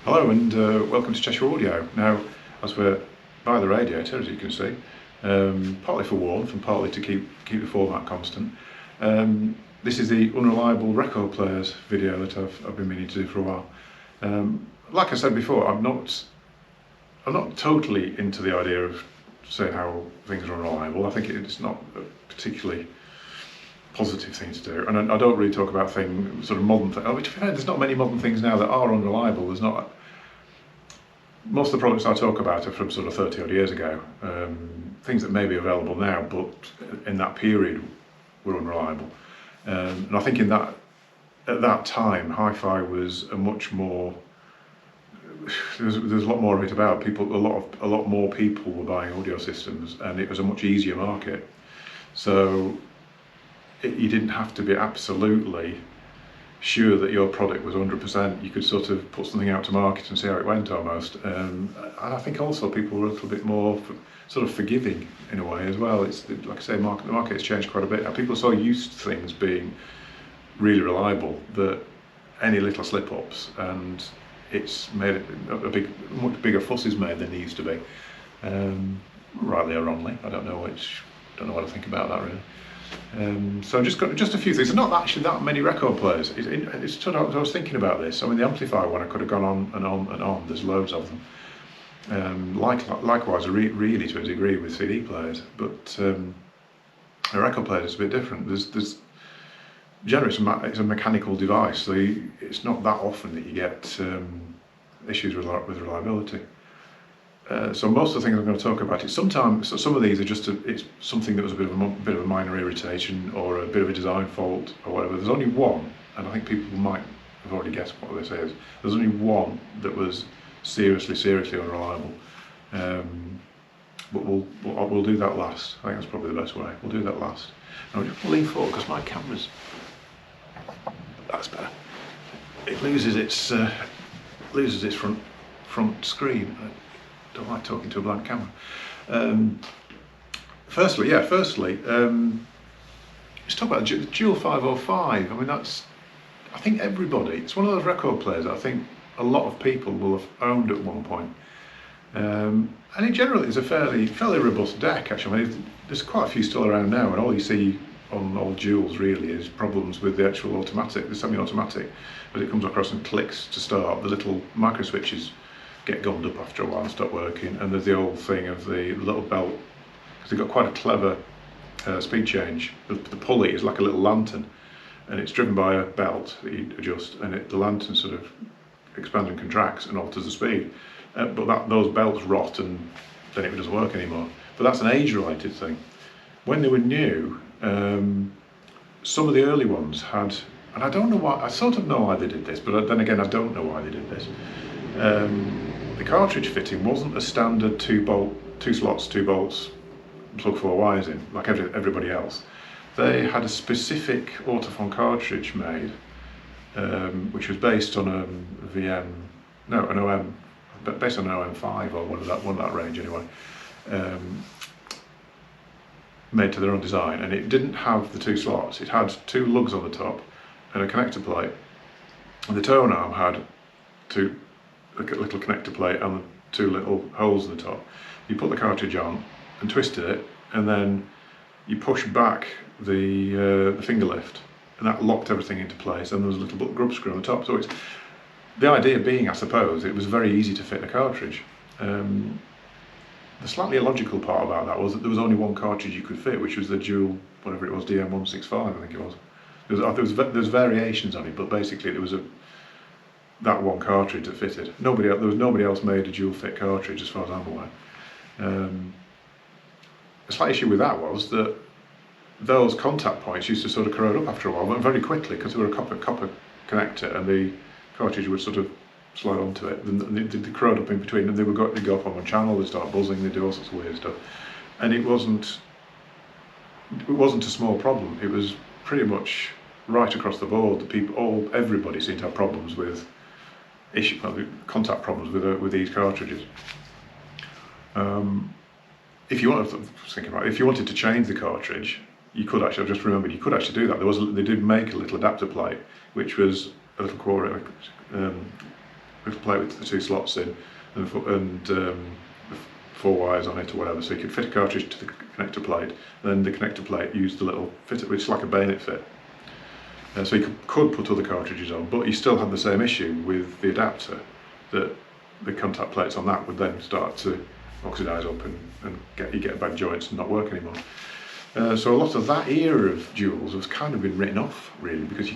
Hello and welcome to Cheshire Audio. Now, as we're by the radiator, as you can see, partly for warmth and partly to keep the format constant, this is the unreliable record players video that I've been meaning to do for a while. Like I said before, I'm not totally into the idea of saying how things are unreliable. I think it's not a particularly positive thing to do, and I don't really talk about things, sort of modern things. To be fair, there's not many modern things now that are unreliable. There's not. Most of the products I talk about are from sort of 30 odd years ago. Things that may be available now, but in that period were unreliable. And I think at that time, hi-fi was a much more. There's a lot more of it about. People, a lot more people were buying audio systems, and it was a much easier market. So you didn't have to be absolutely sure that your product was 100%. You could sort of put something out to market and see how it went almost. And I think also people were a little bit more sort of forgiving in a way as well. It's like I say, the market has changed quite a bit now. People are so used to things being really reliable that any little slip-ups, and it's made much bigger fuss is made than there used to be. Rightly or wrongly, I don't know what to think about that really. So just a few things. There's not actually that many record players. It's sort of, I was thinking about this. I mean, the amplifier one, I could have gone on and on and on. There's loads of them. Likewise, really to a degree with CD players, but a record player is a bit different. There's generally it's a mechanical device, so it's not that often that you get issues with reliability. So most of the things I'm going to talk about is sometimes some of these are just it's something that was a bit of a minor irritation or a bit of a design fault or whatever. There's only one, and I think people might have already guessed what this is. There's only one that was seriously unreliable. But we'll do that last. I think that's probably the best way. We'll do that last. Now I'll just lean forward because my camera's. That's better. It loses its front screen. I don't like talking to a blank camera. Firstly, let's talk about the Dual 505. I mean, I think everybody, it's one of those record players that I think a lot of people will have owned at one point. And it generally is a fairly robust deck, actually. I mean, there's quite a few still around now, and all you see on old Duals really is problems with the actual automatic, the semi-automatic, as it comes across and clicks to start. The little micro switches get gummed up after a while and stop working, and there's the old thing of the little belt, because they've got quite a clever speed change. The pulley is like a little lantern, and it's driven by a belt that you adjust, and the lantern sort of expands and contracts and alters the speed. But those belts rot, and then it doesn't work anymore. But that's an age-related thing. When they were new, some of the early ones had, and I don't know why, I sort of know why they did this, but then again I don't know why they did this. The cartridge fitting wasn't a standard two slots, 2 bolts, plug 4 wires in, like everybody else. They had a specific Autophon cartridge made, which was based on an OM, based on an OM5 or one of that range anyway, made to their own design, and it didn't have the 2 slots. It had 2 lugs on the top and a connector plate, and the tone arm had a little connector plate and 2 little holes in the top. You put the cartridge on and twisted it, and then you push back the finger lift, and that locked everything into place, and there was a little grub screw on the top. So the idea being, I suppose, it was very easy to fit a cartridge. The slightly illogical part about that was that there was only one cartridge you could fit, which was the dual, whatever it was, DM165, I think it was. There's variations on it, but basically it was that one cartridge that fitted. There was nobody else made a dual fit cartridge as far as I'm aware. The slight issue with that was that those contact points used to sort of corrode up after a while, but very quickly, because they were a copper connector, and the cartridge would sort of slide onto it, and they'd corrode up in between, and they'd go up on one channel, they'd start buzzing, they'd do all sorts of weird stuff. And it wasn't a small problem. It was pretty much right across the board. Everybody seemed to have problems with contact problems with these cartridges. If you wanted to change the cartridge, you could actually. I've just remembered you could actually do that. They did make a little adapter plate, which was a little little plate with the 2 slots in and 4 wires on it or whatever, so you could fit a cartridge to the connector plate, and then the connector plate used the little fit, which is like a bayonet fit. So you could put other cartridges on, but you still had the same issue with the adapter, that the contact plates on that would then start to oxidise up and you get bad joints and not work anymore. So a lot of that era of duals has kind of been written off, really, because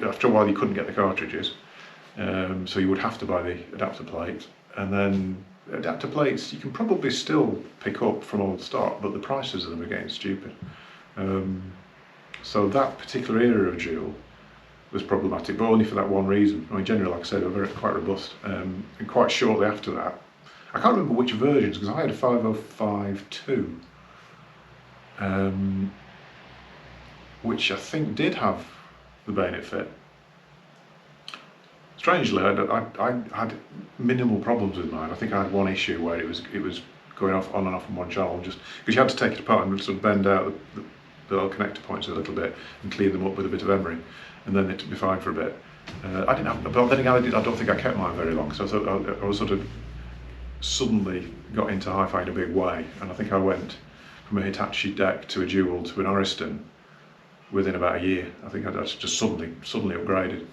after a while you couldn't get the cartridges, so you would have to buy the adapter plate, and then adapter plates you can probably still pick up from old stock, but the prices of them are getting stupid. So that particular era of dual was problematic, but only for that one reason. I mean, generally, like I said, they were quite robust. And quite shortly after that, I can't remember which versions, because I had a 505.2, which I think did have the bayonet fit. Strangely, I had minimal problems with mine. I think I had one issue where it was going off on and off on one channel, just because you had to take it apart and sort of bend out the little connector points a little bit and clean them up with a bit of emery, and then it would be fine for a bit. I didn't have, but then again, I don't think I kept mine very long, so I thought I was sort of suddenly got into hi-fi in a big way, and I think I went from a Hitachi deck to a dual to an Oriston within about a year. I think I just suddenly upgraded.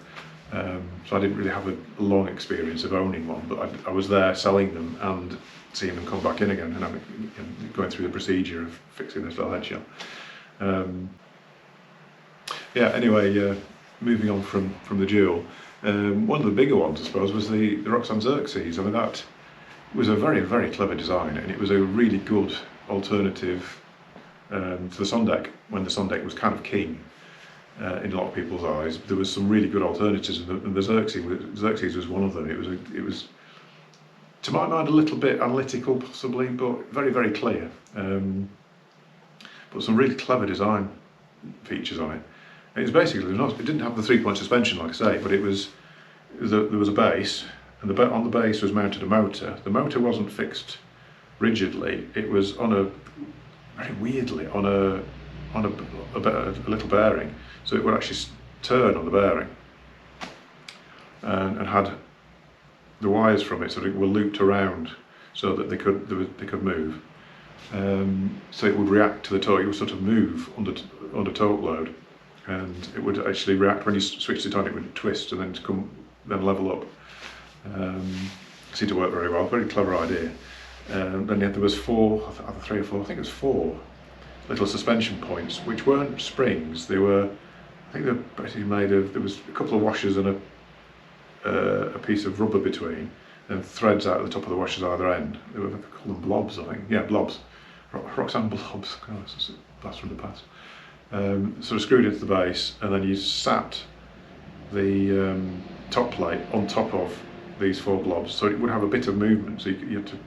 So I didn't really have a long experience of owning one, but I was there selling them and seeing them come back in again, and going through the procedure of fixing this little head shell. Yeah, anyway, moving on from the dual, one of the bigger ones, I suppose, was the Roksan Xerxes. I mean, that was a very, very clever design, and it was a really good alternative to the Sondek, when the Sondek was kind of king in a lot of people's eyes. There was some really good alternatives, and the Xerxes was one of them. It was, to my mind, a little bit analytical, possibly, but very, very clear. But some really clever design features on it. And it was basically it didn't have the 3-point suspension, like I say, but there was a base, and on the base was mounted a motor. The motor wasn't fixed rigidly; it was very weirdly on a little bearing, so it would actually turn on the bearing, and had the wires from it, so they were looped around so that they could move. So it would react to the torque. It would sort of move under torque load, and it would actually react when you switched it on. It would twist and then level up. Seemed to work very well. Very clever idea. Then there was 4, either 3 or 4. I think it was 4 little suspension points, which weren't springs. They were, I think they were basically made of. There was a couple of washers and a piece of rubber between, and threads out at the top of the washers either end. They were called them blobs, I think. Yeah, blobs. Roksan blobs. God, that's a blast from the past. Sort of screwed into the base, and then you sat the top plate on top of these 4 blobs, so it would have a bit of movement. So you had to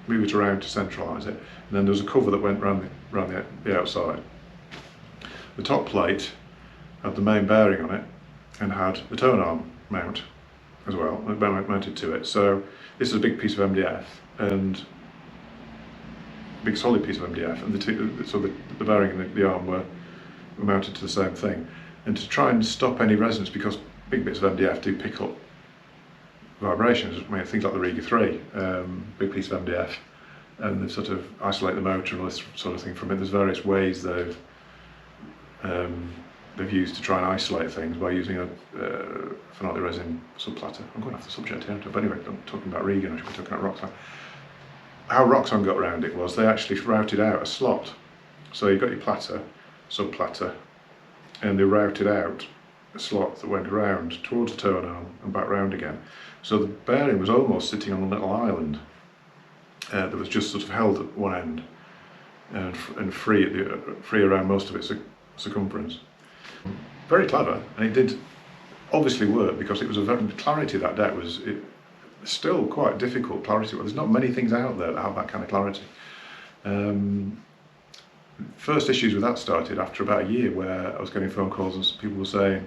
move it around to centralise it, and then there was a cover that went round the outside. The top plate had the main bearing on it, and had the turn arm mount as well, mounted to it. So this is a big piece of MDF, and big solid piece of MDF, and so the bearing and the arm were mounted to the same thing. And to try and stop any resonance, because big bits of MDF do pick up vibrations, I mean, things like the Riga 3, big piece of MDF, and they sort of isolate the motor and all this sort of thing from it. There's various ways they've used to try and isolate things by using a phenolic resin subplatter. I'm going off the subject here, but anyway, I'm talking about Riga, I should be talking about Roksan. How Roksan got around it was they actually routed out a slot. So you've got your platter, subplatter, and they routed out a slot that went round towards the turn arm and back round again. So the bearing was almost sitting on a little island that was just sort of held at one end and free around most of its circumference. Very clever, and it did obviously work, because it was clarity of that deck was still quite difficult clarity. Well, there's not many things out there that have that kind of clarity. First issues with that started after about a year, where I was getting phone calls and people were saying,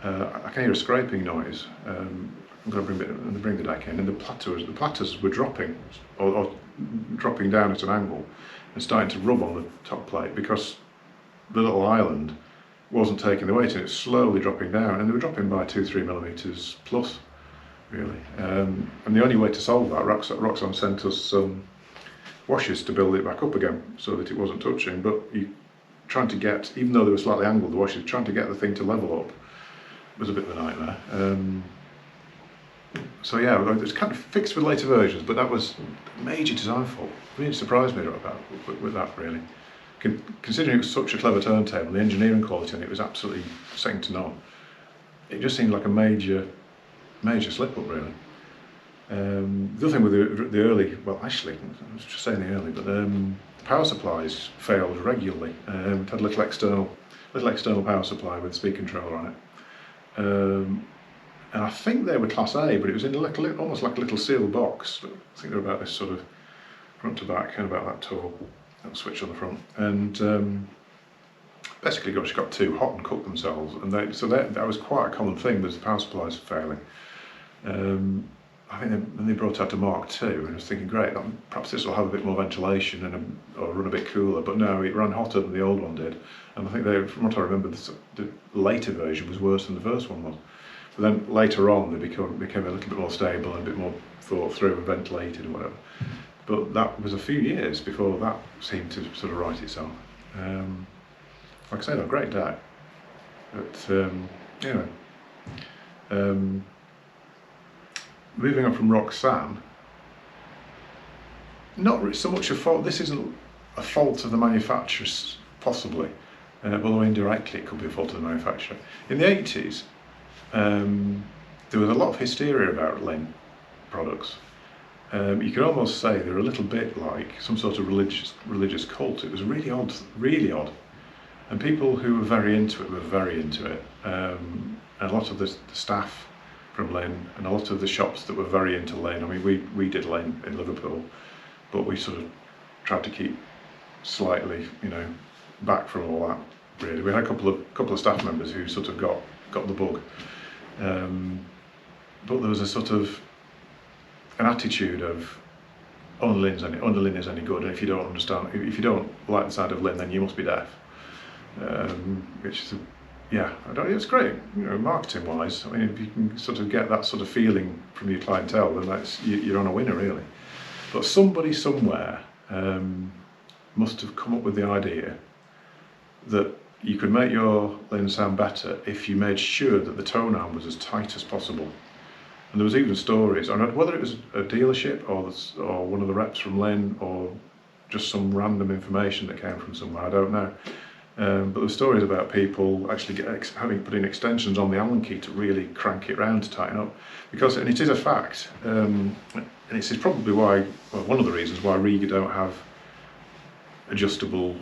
I can hear a scraping noise. I'm going to bring the deck in, and the platters were dropping or dropping down at an angle and starting to rub on the top plate, because the little island wasn't taking the weight, and it's slowly dropping down, and they were dropping by 2-3 millimeters plus. really. And the only way to solve that, Roksan sent us some washers to build it back up again so that it wasn't touching, but trying to get, even though they were slightly angled, the washers, trying to get the thing to level up was a bit of a nightmare. So yeah, it's kind of fixed with later versions, but that was a major design fault. Really surprised me with that, really. Considering it was such a clever turntable, the engineering quality on it was absolutely second to none. It just seemed like a major slip up, really. The other thing with the early, well actually, I was just saying the early, but power supplies failed regularly. It had a little external power supply with a speed controller on it. And I think they were Class A, but it was in almost like a little sealed box. I think they're about this sort of front to back and about that tall. That switch on the front. And basically got too hot and cooked themselves. And that was quite a common thing, was the power supplies failing. I think they brought out a Mark II, and I was thinking, great, perhaps this will have a bit more ventilation or run a bit cooler, but no, it ran hotter than the old one did. And I think from what I remember, the later version was worse than the first one was. But then later on, they became a little bit more stable and a bit more thought through and ventilated and whatever. But that was a few years before that seemed to sort of right itself. Like I said, a great day. But anyway. Moving on from Roksan, not so much a fault. This isn't a fault of the manufacturers, possibly, although indirectly it could be a fault of the manufacturer. In the 80s, there was a lot of hysteria about Linn products. You could almost say they're a little bit like some sort of religious cult. It was really odd, and people who were very into it were very into it. And a lot of the staff from Linn, and a lot of the shops that were very into Linn. I mean, we did Linn in Liverpool, but we sort of tried to keep slightly, back from all that. Really, we had a couple of staff members who sort of got the bug, but there was a sort of an attitude of only Linn is any good, and if you don't like the sound of Linn, then you must be deaf, which is it's great, marketing-wise. I mean, if you can sort of get that sort of feeling from your clientele, then you're on a winner, really. But somebody somewhere must have come up with the idea that you could make your Linn sound better if you made sure that the tone arm was as tight as possible. And there was even stories, I don't know whether it was a dealership or one of the reps from Linn or just some random information that came from somewhere, I don't know. But there were stories about people actually having put in extensions on the Allen key to really crank it round to tighten up. And it is a fact, and this is probably one of the reasons why Riga don't have adjustable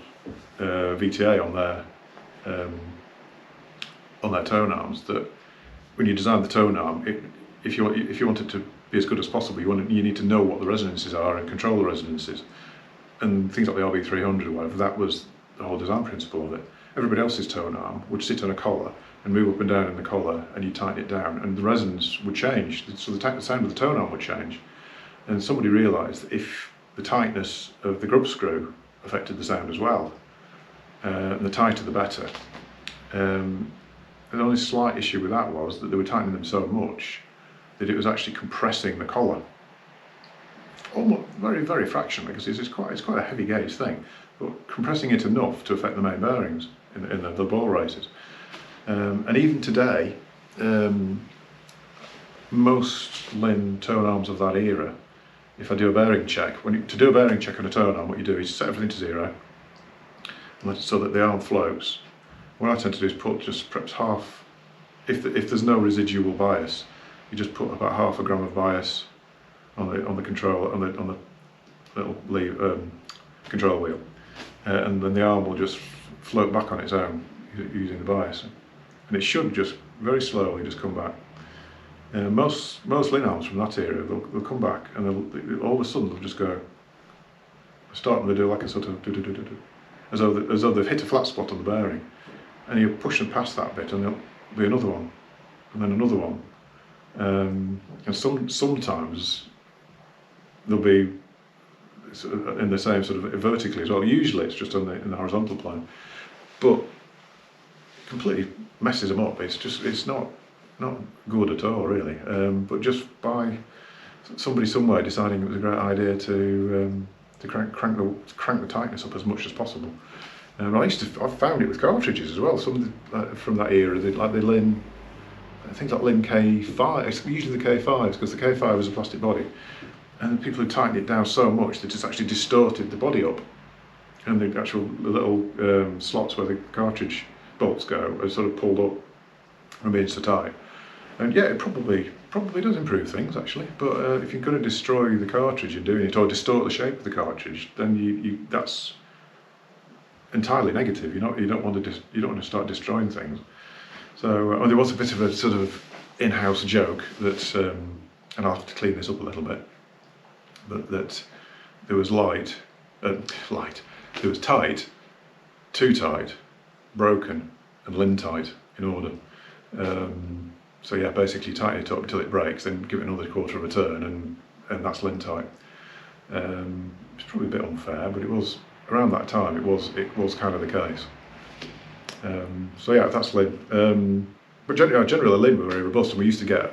VTA on their tone arms. That when you design the tone arm, if you want it to be as good as possible, you need to know what the resonances are and control the resonances. And things like the RB300 or whatever, that was the whole design principle of it. Everybody else's tone arm would sit on a collar and move up and down in the collar, and you tighten it down, and the resonance would change, so the sound of the tone arm would change. And somebody realised that if the tightness of the grub screw affected the sound as well, and the tighter the better. The only slight issue with that was that they were tightening them so much that it was actually compressing the collar. Almost very, very fractionally, because it's quite a heavy gauge thing, but compressing it enough to affect the main bearings in the ball races. And even today, most Linn tone arms of that era, if I do a bearing check, to do a bearing check on a tone arm, what you do is set everything to 0, so that the arm floats. What I tend to do is put just perhaps half, if there's no residual bias, you just put about half a gram of bias on the control, on the little control wheel, and then the arm will just float back on its own using the bias, and it should just very slowly just come back. Most Linn arms from that era, they'll come back, and all of a sudden they'll just go, start to do like a sort of as though they've hit a flat spot on the bearing, and you push them past that bit, and there'll be another one, and then another one, and sometimes they'll be in the same sort of vertically as well. Usually it's just in the horizontal plane, but completely messes them up. It's not good at all really, but just by somebody somewhere deciding it was a great idea to crank the tightness up as much as possible. I found it with cartridges as well. Some from that era, like the Linn, things like Linn K5. It's usually the K5s because the K5 is a plastic body, and people had tightened it down so much that it's actually distorted the body up, and the little slots where the cartridge bolts go are sort of pulled up and made so tight. And yeah, it probably does improve things actually. But if you're going to destroy the cartridge in doing it, or distort the shape of the cartridge, then that's entirely negative. You don't want to start destroying things. So there was a bit of a sort of in-house joke that, and I'll have to clean this up a little bit, but that there was there was tight, too tight, broken, and Linn tight in order. So yeah, basically tighten it up until it breaks, then give it another quarter of a turn, and that's Linn tight. It's probably a bit unfair, but it was around that time. It was kind of the case. So yeah, that's Linn. But generally Linn were very robust, and we used to get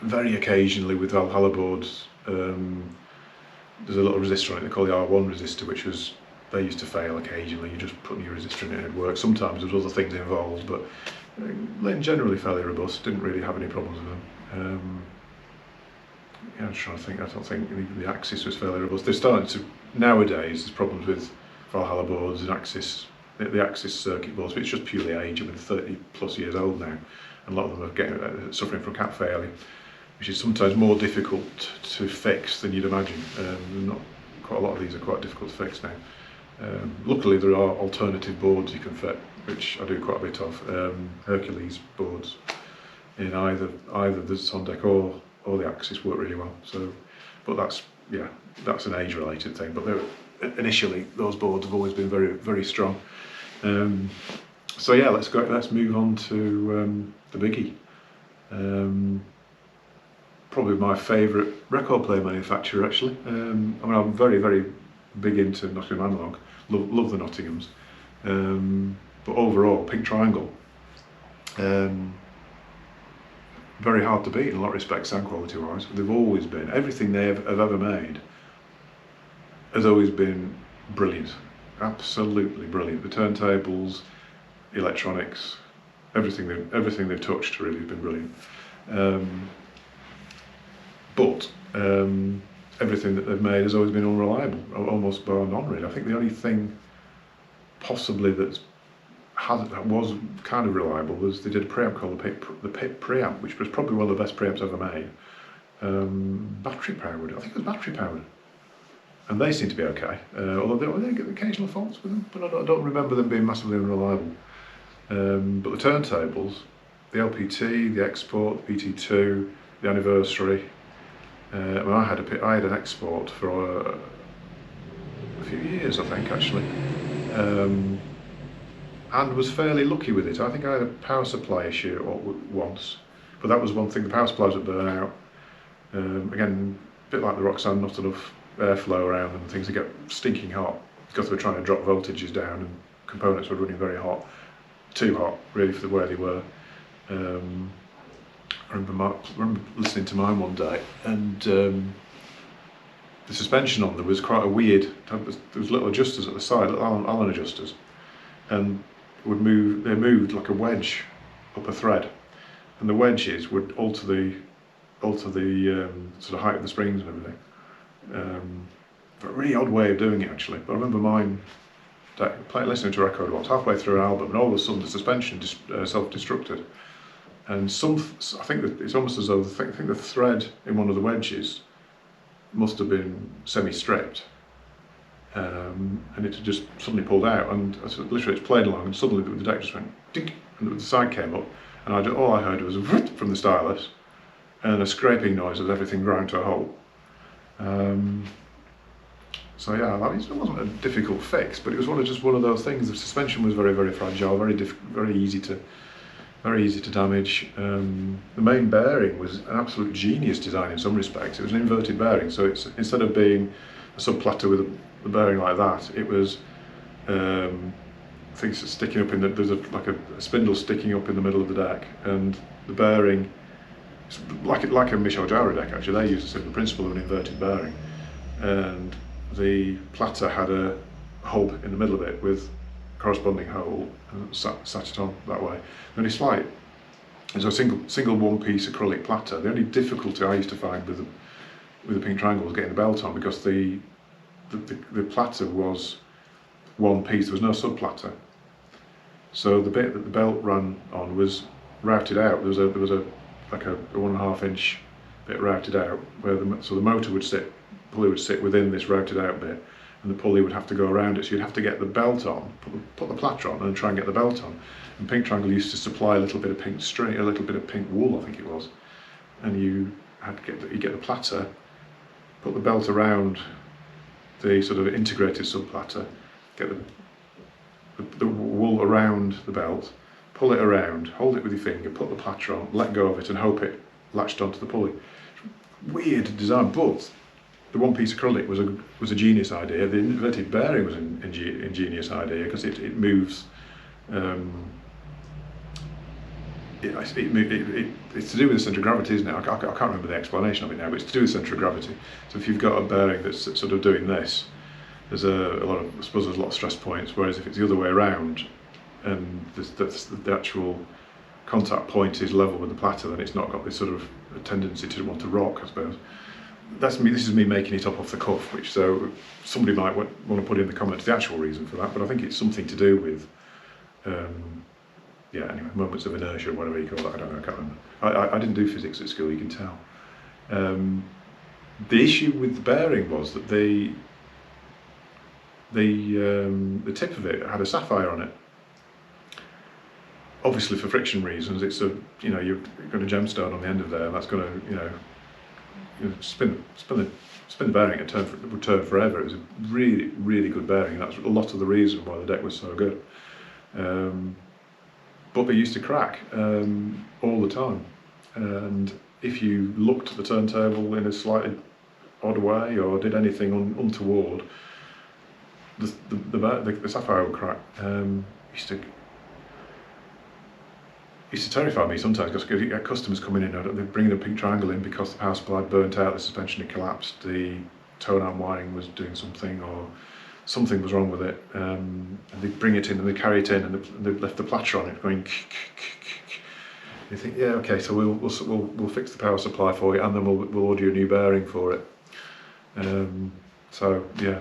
very occasionally with Valhalla boards. There's a little resistor on it they call the R1 resistor, which was, they used to fail occasionally. You just put your resistor in it and it'd work. Sometimes there was other things involved, but Linn generally fairly robust, didn't really have any problems with them. Yeah, I'm trying to think, I don't think even the Axis was fairly robust. They're starting to, nowadays, there's problems with Valhalla boards and Axis, the Axis circuit boards, but it's just purely age. I mean, 30 plus years old now, and a lot of them are suffering from cap failure, which is sometimes more difficult to fix than you'd imagine. Quite a lot of these are quite difficult to fix now. Luckily there are alternative boards you can fit, which I do quite a bit of. Hercules boards in either the Sondek or the Axis work really well. So, but that's an age-related thing. But initially those boards have always been very, very strong. So yeah, let's move on to the biggie. Probably my favourite record player manufacturer actually. I mean, I'm very, very big into Nottingham Analog. Love the Nottinghams. But overall, Pink Triangle, very hard to beat in a lot of respects, sound quality wise. They've always been, everything they have ever made has always been brilliant, absolutely brilliant. The turntables, electronics, everything they've touched really has been brilliant. But everything that they've made has always been unreliable, almost bar none really. I think the only thing possibly that was kind of reliable was they did a preamp called the Pip preamp, which was probably one of the best preamps ever made. Battery powered, I think it was battery powered, and they seem to be okay. Although they get occasional faults with them, but I don't remember them being massively unreliable. But the turntables, the LPT, the Export, the PT2, the Anniversary. Well, I had an Export for a few years, I think, actually, and was fairly lucky with it. I think I had a power supply issue once, but that was one thing. The power supplies would burn out. Again, a bit like the Roksan, not enough airflow around them, things that get stinking hot because they were trying to drop voltages down, and components were running very hot, too hot really for the way they were. I remember listening to mine one day, and the suspension on there was quite a weird. There was little adjusters at the side, little Allen adjusters, and they moved like a wedge up a thread, and the wedges would alter the sort of height of the springs and everything. But a really odd way of doing it actually. But I remember mine listening to a record once, halfway through an album, and all of a sudden the suspension self-destructed. And I think that it's almost as though I think the thread in one of the wedges must have been semi-stripped, and it just suddenly pulled out, and literally it's played along, and suddenly the deck just went dink, and the side came up, and all I heard was a whoop from the stylus, and a scraping noise as everything ground to a halt. So yeah, it wasn't a difficult fix, but it was just one of those things. The suspension was very, very fragile, very easy to damage. The main bearing was an absolute genius design in some respects. It was an inverted bearing, so it's, instead of being a subplatter with a bearing like that, it was things sticking up in there's like a spindle sticking up in the middle of the deck, and the bearing, it's like a Michel Jarre deck actually, they used a similar principle of an inverted bearing, and the platter had a hub in the middle of it with a corresponding hole and sat it on that way. The only slight, there's a single one-piece acrylic platter. The only difficulty I used to find with the pink triangle was getting the belt on, because the platter was one piece, there was no sub-platter. So the bit that the belt ran on was routed out. There was a like a 1.5 inch bit routed out, where the motor would sit, pulley would sit within this routed out bit, and the pulley would have to go around it. So you'd have to get the belt on, put the platter on, and try and get the belt on. And Pink Triangle used to supply a little bit of pink string, a little bit of pink wool, I think it was, and you had to get the platter, put the belt around the sort of integrated sub platter, get the wool around the belt, pull it around, hold it with your finger, put the platter on, let go of it, and hope it latched onto the pulley. Weird design, but the one-piece acrylic was a genius idea. The inverted bearing was an ingenious idea, because it moves. It's to do with the centre of gravity, isn't it? I can't remember the explanation of it now, but it's to do with the centre of gravity. So if you've got a bearing that's sort of doing this, there's a lot of, I suppose there's a lot of stress points, whereas if it's the other way around, and the actual contact point is level with the platter, then it's not got this sort of tendency to want to rock, I suppose. That's me. This is me making it up off the cuff, which, so somebody might want to put in the comments the actual reason for that, but I think it's something to do with, yeah, anyway, moments of inertia, whatever you call it. I don't know, I can't remember. I didn't do physics at school, you can tell. The issue with the bearing was that the tip of it had a sapphire on it. Obviously, for friction reasons, it's a, you know, you've got a gemstone on the end of there, and that's going to, you know, spin the bearing and it would turn forever. It was a really, really good bearing. That's a lot of the reason why the deck was so good. But they used to crack all the time, and if you looked at the turntable in a slightly odd way or did anything untoward, the sapphire would crack. Used to terrify me sometimes, because you get customers coming in, they're bringing a Pink Triangle in because the power supply had burnt out, the suspension had collapsed, the tone arm wiring was doing something, or something was wrong with it. And they bring it in and they carry it in, and they've left the platter on it going. You think, yeah, okay, so we'll fix the power supply for you, and then we'll order you a new bearing for it. So yeah,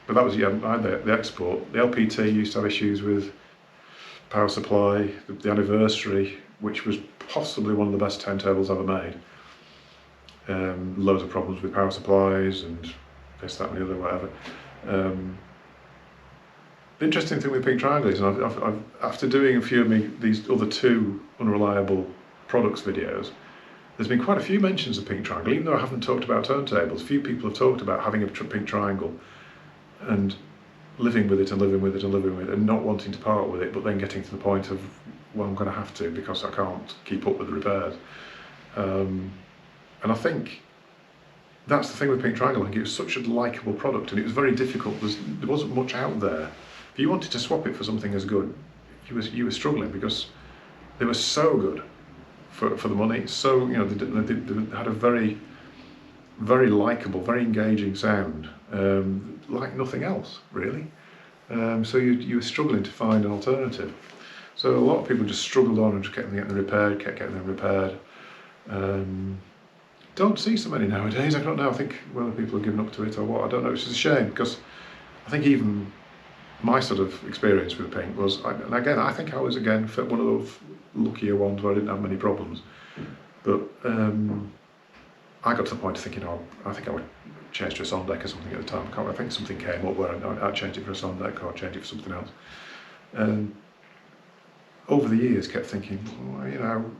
but that was, yeah, I had the export. The LPT used to have issues with power supply. The Anniversary, which was possibly one of the best turntables ever made, loads of problems with power supplies and this, that and the other, whatever. The interesting thing with Pink Triangle is, and I've after doing a few of these other two unreliable products videos, there's been quite a few mentions of Pink Triangle, even though I haven't talked about turntables. Few people have talked about having a Pink Triangle and living with it and living with it and living with it and not wanting to part with it, but then getting to the point of, well, I'm going to have to because I can't keep up with the repairs. And I think that's the thing with Pink Triangle. I think it was such a likeable product, and it was very difficult. There wasn't much out there. If you wanted to swap it for something as good, you were struggling, because they were so good for the money. So, you know, they had a very, very likeable, very engaging sound, like nothing else really. So you were struggling to find an alternative. So a lot of people just struggled on and just kept getting them repaired, kept getting them repaired. Don't see so many nowadays. I don't know. I think whether people have given up to it or what, I don't know. It's just a shame, because I think even my sort of experience with Pink was, and again, I think I was one of those luckier ones where I didn't have many problems. But I got to the point of thinking, oh, I think I would change to a Son deck or something at the time. I think something came up where I'd change it for a Son deck or change it for something else. And over the years, kept thinking, well, you know,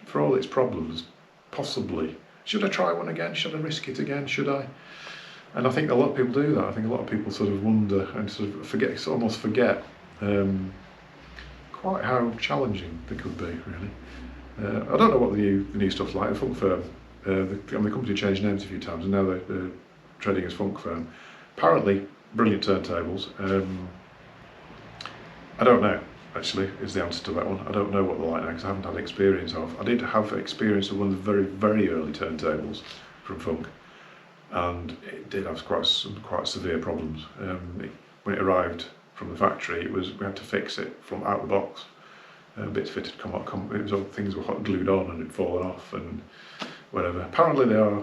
for all its problems, possibly, should I try one again? Should I risk it again? Should I? And I think a lot of people do that. I think a lot of people sort of wonder and sort of forget, almost forget quite how challenging they could be, really. I don't know what the new stuff's like. The Funk Firm, the company changed names a few times, and now they're trading as Funk Firm. Apparently, brilliant turntables. I don't know. actually, is the answer to that one. I don't know what they're like now because I haven't had experience of. I did have experience of one of the very, very early turntables from Funk, and it did have some quite severe problems. When it arrived from the factory, we had to fix it from out of the box. Bits fitted it was all things were hot glued on and it'd fallen off and whatever. Apparently they are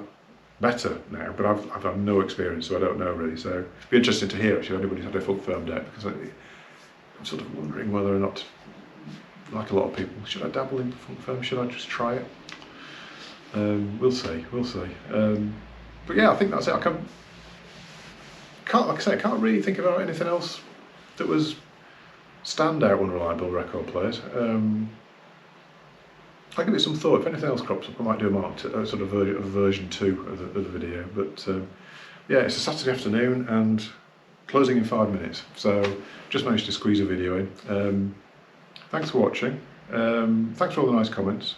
better now, but I've had no experience, so I don't know really. So it'd be interesting to hear actually if anybody's had a Funk firm deck, because I'm sort of wondering whether or not, like a lot of people, should I dabble in Funk firm? Should I just try it? We'll see. But yeah, I think that's it. I can't, like I say, I can't really think about anything else that was standout unreliable record players. I'll give it some thought. If anything else crops up, I might do a sort of version 2 of the video. But yeah, it's a Saturday afternoon and closing in 5 minutes, so just managed to squeeze a video in. Thanks for watching. Thanks for all the nice comments.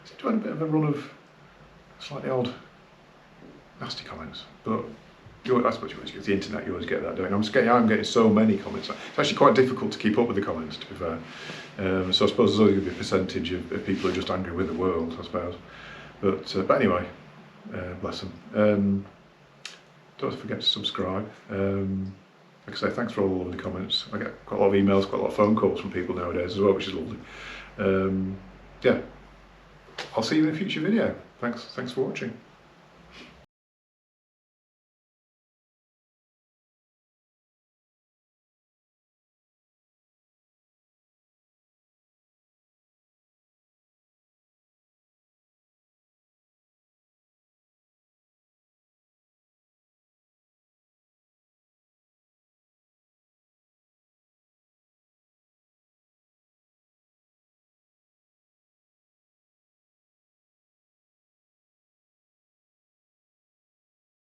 I seem to have a bit of a run of slightly odd, nasty comments, but I suppose it's the internet, you always get that, don't you? I'm getting so many comments. It's actually quite difficult to keep up with the comments, to be fair. So I suppose there's always going to be a percentage of people who are just angry with the world, I suppose. But anyway, bless them. Don't forget to subscribe. Like I say, thanks for all the comments. I get quite a lot of emails, quite a lot of phone calls from people nowadays as well, which is lovely. Yeah, I'll see you in a future video. Thanks for watching.